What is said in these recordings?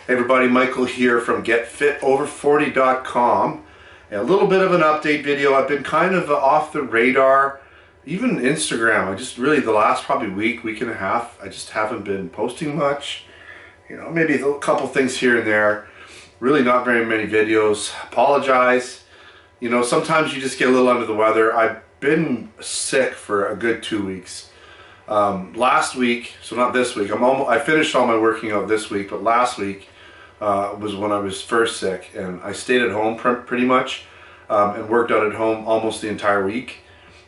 Hey everybody, Michael here from GetFitOver40.com. A little bit of an update video. I've been kind of off the radar, even Instagram. I just really, the last probably week and a half, I just haven't been posting much. You know, maybe a couple things here and there. Really not very many videos. Apologize. You know, sometimes you just get a little under the weather. I've been sick for a good 2 weeks. Last week, so not this week, I finished all my working out this week, but last week was when I was first sick, and I stayed at home pretty much and worked out at home almost the entire week,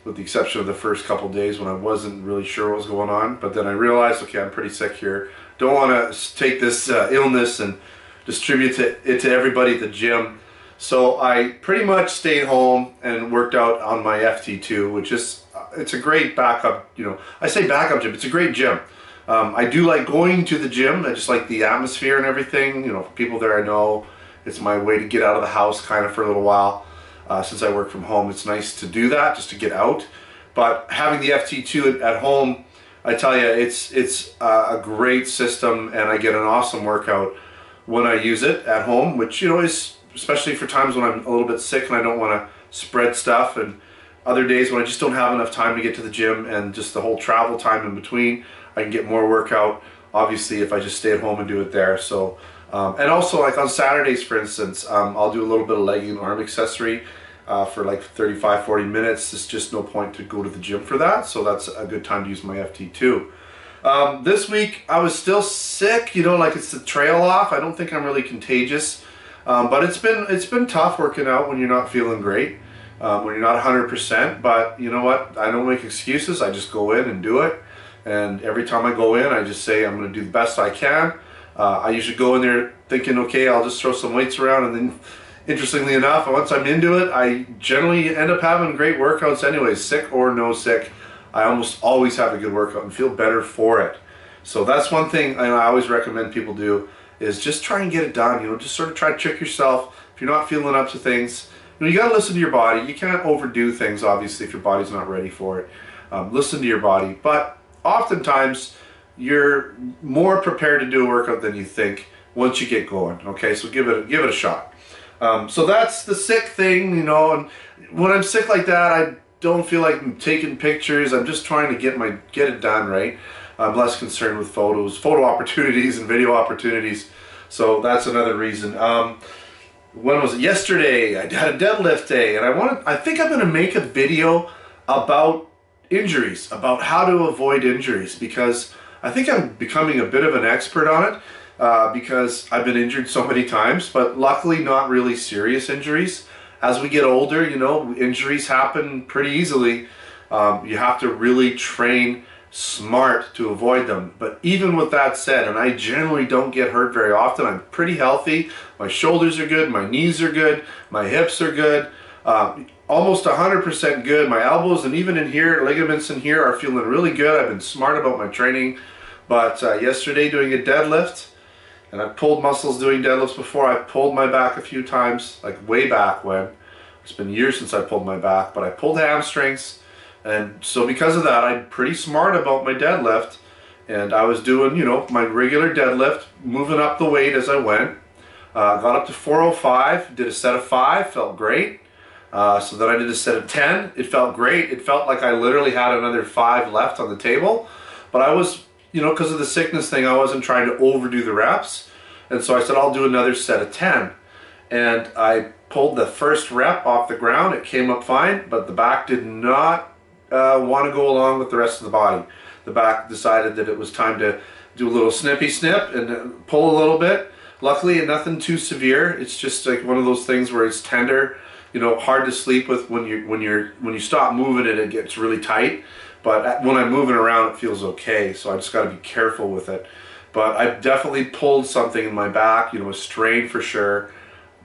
with the exception of the first couple days when I wasn't really sure what was going on. But then I realized, okay, I'm pretty sick here. Don't want to take this illness and distribute it to everybody at the gym. So I pretty much stayed home and worked out on my FT2, which is, it's a great backup, you know, I say backup gym, it's a great gym. I do like going to the gym. I just like the atmosphere and everything. You know, for people there I know, it's my way to get out of the house kind of for a little while. Since I work from home, it's nice to do that, just to get out. But having the FT2 at home, I tell you, it's a great system, and I get an awesome workout when I use it at home, which, you know, is especially for times when I'm a little bit sick and I don't want to spread stuff, and other days when I just don't have enough time to get to the gym, and just the whole travel time in between, I can get more workout, obviously, if I just stay at home and do it there. So, and also, like on Saturdays, for instance, I'll do a little bit of leg and arm accessory for like 35-40 minutes. There's just no point to go to the gym for that, so that's a good time to use my FT2. This week, I was still sick, you know, like it's the trail off. I don't think I'm really contagious, but it's been tough working out when you're not feeling great, when you're not 100%, but you know what? I don't make excuses. I just go in and do it. And every time I go in, I just say I'm going to do the best I can. I usually go in there thinking, okay, I'll just throw some weights around, and then, interestingly enough, once I'm into it, I generally end up having great workouts anyways, sick or no sick. I almost always have a good workout and feel better for it. So that's one thing I always recommend people do, is just try and get it done. You know, just sort of try to trick yourself. If you're not feeling up to things, you know, you got to listen to your body. You can't overdo things, obviously, if your body's not ready for it. Listen to your body, but oftentimes you're more prepared to do a workout than you think once you get going. Okay, so give it a shot. So that's the sick thing, you know. And when I'm sick like that, I don't feel like I'm taking pictures. I'm just trying to get it done right. I'm less concerned with photo opportunities and video opportunities. So that's another reason. When was it? Yesterday I had a deadlift day, and I think I'm going to make a video about injuries, about how to avoid injuries, because I think I'm becoming a bit of an expert on it, because I've been injured so many times, but luckily not really serious injuries. As we get older, you know, injuries happen pretty easily. You have to really train smart to avoid them. But even with that said, and I generally don't get hurt very often, I'm pretty healthy. My shoulders are good, my knees are good, my hips are good. Almost 100% good. My elbows and even in here, ligaments in here are feeling really good. I've been smart about my training. But yesterday doing a deadlift, and I've pulled muscles doing deadlifts before. I pulled my back a few times, like way back when. It's been years since I pulled my back, but I pulled hamstrings. And so because of that, I'm pretty smart about my deadlift. And I was doing, you know, my regular deadlift, moving up the weight as I went. Got up to 405, did a set of 5, felt great. So then I did a set of 10. It felt great. It felt like I literally had another 5 left on the table. But I was, you know, because of the sickness thing, I wasn't trying to overdo the reps. And so I said, I'll do another set of 10. And I pulled the first rep off the ground. It came up fine, but the back did not want to go along with the rest of the body. The back decided that it was time to do a little snippy snip and pull a little bit. Luckily, nothing too severe. It's just like one of those things where it's tender, you know, hard to sleep with. When you stop moving it, it gets really tight. But when I'm moving around, it feels okay. So I just got to be careful with it. But I definitely pulled something in my back, you know, a strain for sure,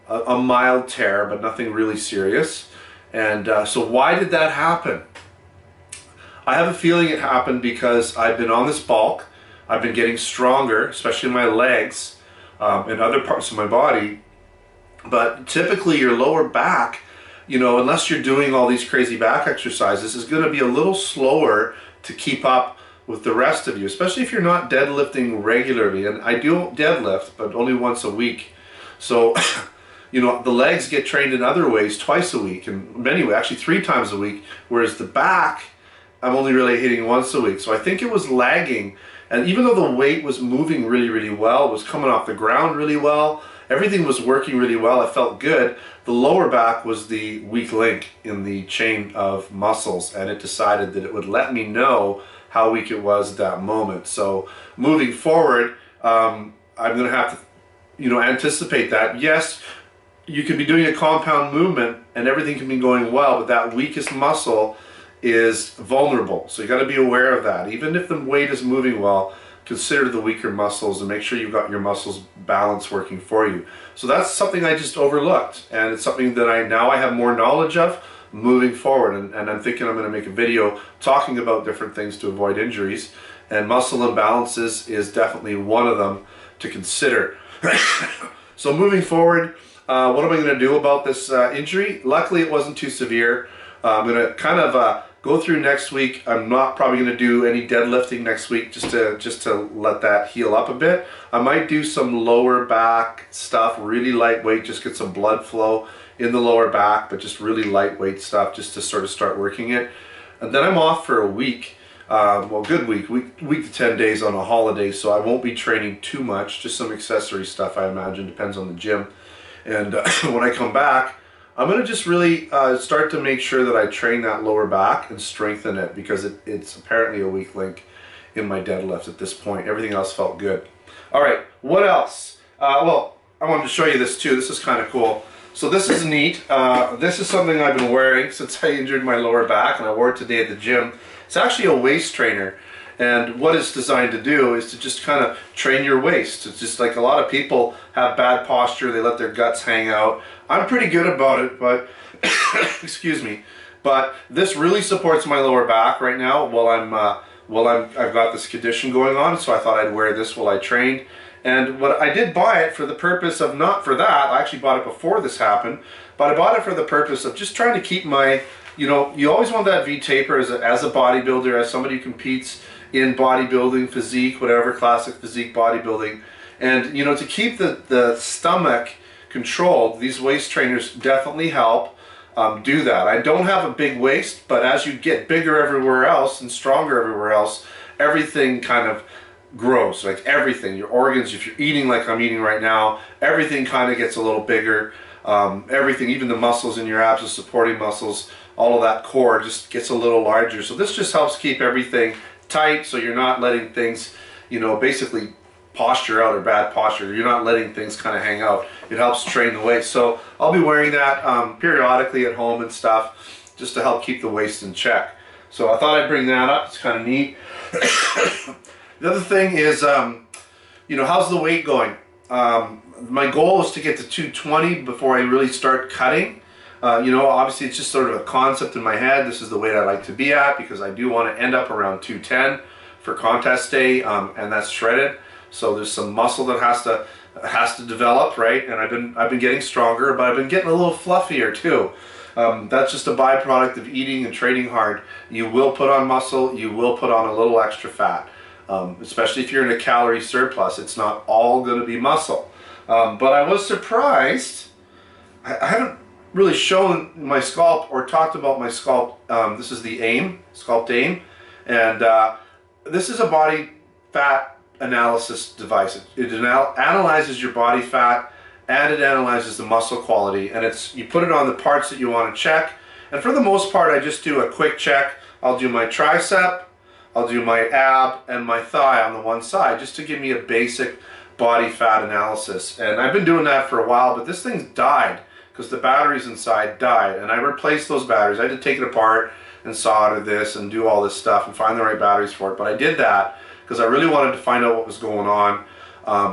a mild tear, but nothing really serious. And so why did that happen? I have a feeling it happened because I've been on this bulk. I've been getting stronger, especially in my legs and other parts of my body. But typically your lower back, you know, unless you're doing all these crazy back exercises, is going to be a little slower to keep up with the rest of you, especially if you're not deadlifting regularly. And I do deadlift, but only once a week. So, you know, the legs get trained in other ways twice a week, and many, actually 3 times a week, whereas the back, I'm only really hitting once a week. So I think it was lagging. And even though the weight was moving really, really well, it was coming off the ground really well, everything was working really well, I felt good, the lower back was the weak link in the chain of muscles, and it decided that it would let me know how weak it was at that moment. So moving forward, I'm going to have to, you know, anticipate that. Yes, you can be doing a compound movement and everything can be going well, but that weakest muscle is vulnerable. So you got to be aware of that. Even if the weight is moving well, consider the weaker muscles and make sure you've got your muscles balance working for you. So that's something I just overlooked, and it's something that I have more knowledge of moving forward, and I'm thinking I'm going to make a video talking about different things to avoid injuries, and muscle imbalances is definitely one of them to consider. So moving forward, what am I going to do about this injury? Luckily it wasn't too severe. I'm going to kind of go through next week. I'm not probably going to do any deadlifting next week, just to let that heal up a bit. I might do some lower back stuff, really lightweight, just get some blood flow in the lower back, but just really lightweight stuff just to sort of start working it. And then I'm off for a week, well, good week to 10 days on a holiday, so I won't be training too much, just some accessory stuff, I imagine, depends on the gym. And when I come back, I'm going to just really start to make sure that I train that lower back and strengthen it, because it's apparently a weak link in my deadlift at this point. Everything else felt good. All right, what else? Well, I wanted to show you this too. This is kind of cool. So this is neat. This is something I've been wearing since I injured my lower back, and I wore it today at the gym. It's actually a waist trainer. And what it's designed to do is to just kind of train your waist. It's just like a lot of people have bad posture, they let their guts hang out. I'm pretty good about it, but, excuse me, but this really supports my lower back right now while I've got this condition going on, so I thought I'd wear this while I trained. And what I did buy it for the purpose of, not for that, I actually bought it before this happened, but I bought it for the purpose of just trying to keep my, you know, you always want that V-taper as a bodybuilder, as somebody who competes in bodybuilding, physique, whatever, classic physique bodybuilding. And, you know, to keep the stomach controlled, these waist trainers definitely help do that. I don't have a big waist, but as you get bigger everywhere else and stronger everywhere else, everything kind of grows. Like everything, your organs, if you're eating like I'm eating right now, everything kind of gets a little bigger. Everything, even the muscles in your abs, the supporting muscles, all of that core just gets a little larger. So this just helps keep everything tight, so you're not letting things, you know, basically posture out, or bad posture. You're not letting things kind of hang out. It helps train the waist. So I'll be wearing that periodically at home and stuff, just to help keep the waist in check. So I thought I'd bring that up. It's kind of neat. The other thing is, you know, how's the weight going? My goal is to get to 220 before I really start cutting. You know, obviously it's just sort of a concept in my head. This is the weight I like to be at, because I do want to end up around 210 for contest day, and that's shredded. So there's some muscle that has to develop, right? And I've been getting stronger, but I've been getting a little fluffier too. That's just a byproduct of eating and training hard. You will put on muscle, you will put on a little extra fat, especially if you're in a calorie surplus. It's not all going to be muscle. But I was surprised. I haven't really shown my sculpt or talked about my sculpt. This is the AIM, Sculpt AIM, and this is a body fat analysis device. It analyzes your body fat, and it analyzes the muscle quality, and you put it on the parts that you want to check. And for the most part, I just do a quick check. I'll do my tricep, I'll do my ab, and my thigh on the one side, just to give me a basic body fat analysis. And I've been doing that for a while, but this thing's died because the batteries inside died, and I replaced those batteries. I had to take it apart and solder this and do all this stuff and find the right batteries for it. But I did that because I really wanted to find out what was going on.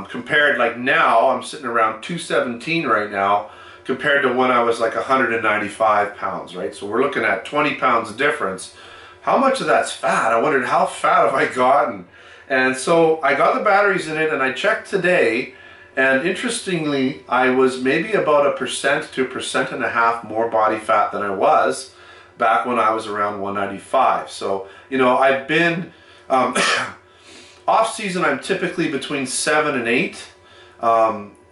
Compared, like now, I'm sitting around 217 right now, compared to when I was like 195 pounds, right? So we're looking at 20 pounds difference. How much of that's fat? I wondered, how fat have I gotten? And so I got the batteries in it, and I checked today, and interestingly, I was maybe about 1% to 1.5% more body fat than I was back when I was around 195. So, you know, I've been Off season, I'm typically between 7 and 8.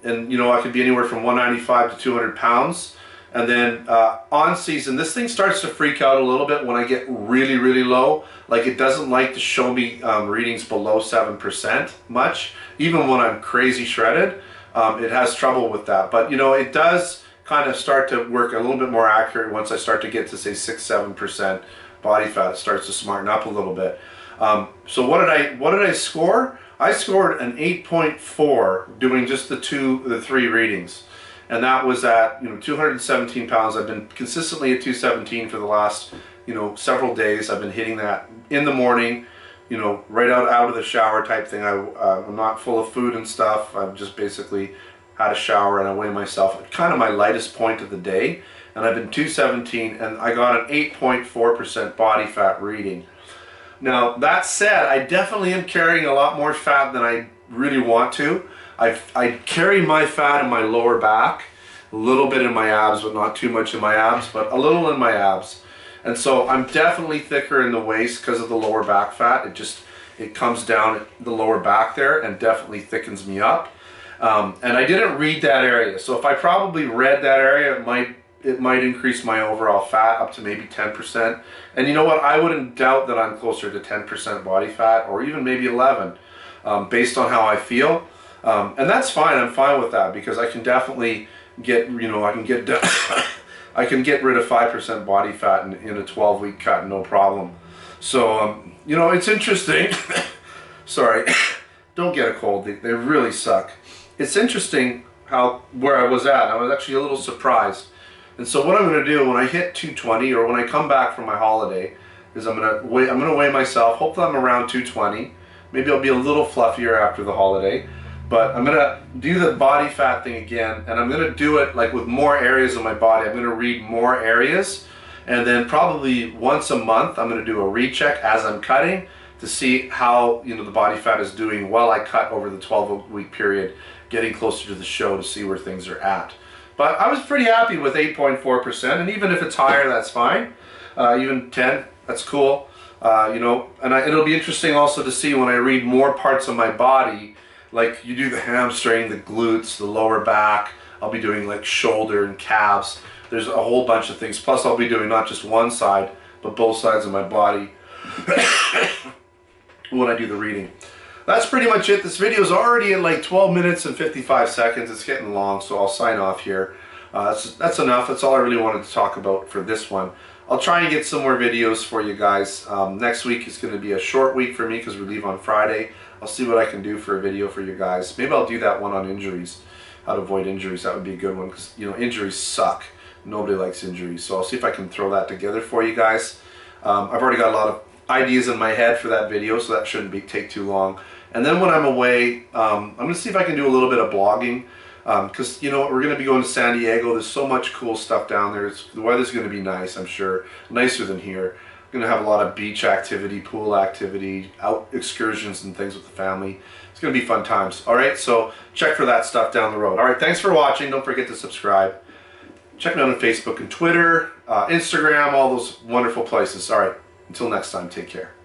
And you know, I could be anywhere from 195 to 200 pounds. And then on season, this thing starts to freak out a little bit when I get really, really low. Like, it doesn't like to show me readings below 7% much. Even when I'm crazy shredded, it has trouble with that. But you know, it does kind of start to work a little bit more accurate once I start to get to say 6-7% body fat. It starts to smarten up a little bit. So what did I score? I scored an 8.4 doing just the 3 readings, and that was at 217 pounds. I've been consistently at 217 for the last several days. I've been hitting that in the morning, right out of the shower type thing. I'm not full of food and stuff. I've just basically had a shower and I weigh myself at kind of my lightest point of the day, and I've been 217 and I got an 8.4% body fat reading. Now, that said, I definitely am carrying a lot more fat than I really want to. I carry my fat in my lower back, a little bit in my abs, but not too much in my abs, but a little in my abs. And so I'm definitely thicker in the waist because of the lower back fat. It comes down the lower back there and definitely thickens me up. And I didn't read that area. So if I probably read that area, it might increase my overall fat up to maybe 10%. And you know what? I wouldn't doubt that I'm closer to 10% body fat, or even maybe 11, based on how I feel. And that's fine. I'm fine with that, because I can definitely get, I can get rid of 5% body fat in a 12-week cut, no problem. So, it's interesting. Sorry, don't get a cold. They really suck. It's interesting where I was at. I was actually a little surprised. And so what I'm going to do when I hit 220, or when I come back from my holiday, is I'm going to weigh myself. Hopefully I'm around 220. Maybe I'll be a little fluffier after the holiday. But I'm going to do the body fat thing again, and I'm going to do it like with more areas of my body. I'm going to read more areas, and then probably once a month I'm going to do a recheck as I'm cutting to see how the body fat is doing while I cut over the 12-week period, getting closer to the show to see where things are at. But I was pretty happy with 8.4%, and even if it's higher, that's fine. Even 10, that's cool. And it'll be interesting also to see when I read more parts of my body, like you do the hamstring, the glutes, the lower back. I'll be doing like shoulder and calves. There's a whole bunch of things. Plus I'll be doing not just one side, but both sides of my body when I do the reading. That's pretty much it. This video is already at like 12 minutes and 55 seconds. It's getting long, so I'll sign off here. That's enough. That's all I really wanted to talk about for this one. I'll try and get some more videos for you guys. Next week is going to be a short week for me because we leave on Friday. I'll see what I can do for a video for you guys. Maybe I'll do that one on injuries, how to avoid injuries. That would be a good one, because injuries suck. Nobody likes injuries. So I'll see if I can throw that together for you guys. I've already got a lot of ideas in my head for that video, so that shouldn't take too long. And then when I'm away, I'm going to see if I can do a little bit of blogging, because we're going to be going to San Diego. There's so much cool stuff down there. The weather's going to be nice, I'm sure, nicer than here. We're going to have a lot of beach activity, pool activity, out excursions and things with the family. It's going to be fun times. All right, so check for that stuff down the road. All right, thanks for watching. Don't forget to subscribe. Check me out on Facebook and Twitter, Instagram, all those wonderful places. All right, until next time, take care.